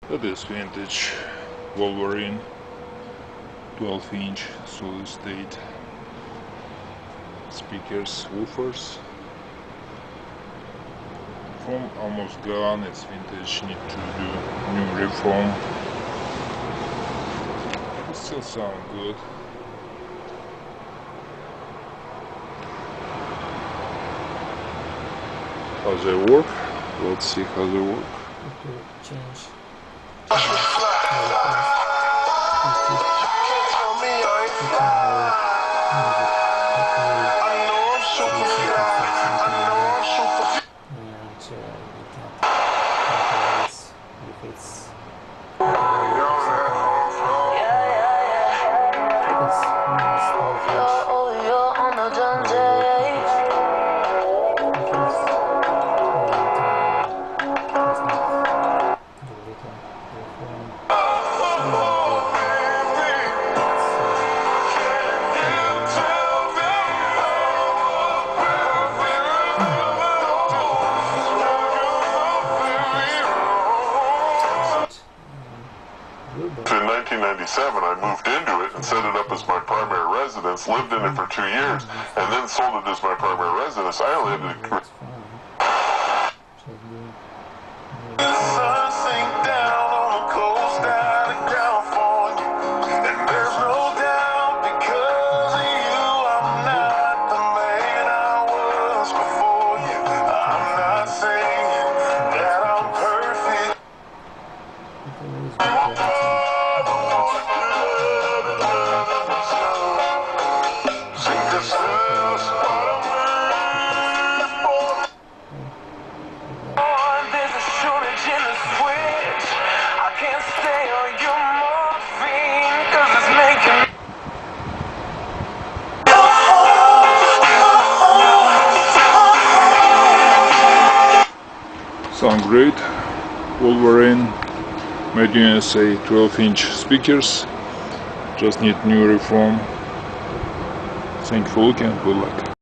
That is vintage Wolverine 12-inch solid state speakers, woofers. Foam almost gone, it's vintage, need to do new reform. It still sound good. How they work? Let's see how they work. Change. In 1997, I moved into it and set it up as my primary residence, lived in it for 2 years, and then sold it as my primary residence. I only had to... Sound great. Wolverine made in USA 12-inch speakers. Just need new reform. Thank you for looking. Good luck.